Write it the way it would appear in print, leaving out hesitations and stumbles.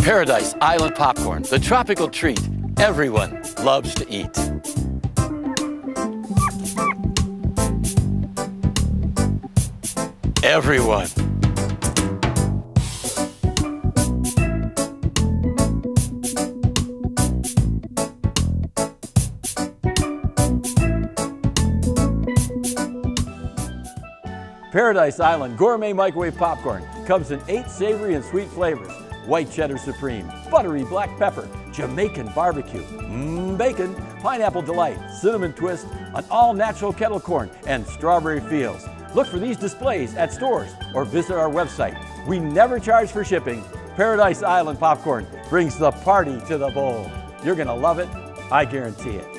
Paradise Island popcorn, the tropical treat everyone loves to eat. Everyone. Paradise Island Gourmet Microwave Popcorn comes in 8 savory and sweet flavors. White cheddar supreme, buttery black pepper, Jamaican barbecue, bacon, pineapple delight, cinnamon twist, an all-natural kettle corn, and strawberry fields. Look for these displays at stores or visit our website. We never charge for shipping. Paradise Island Popcorn brings the party to the bowl. You're gonna love it, I guarantee it.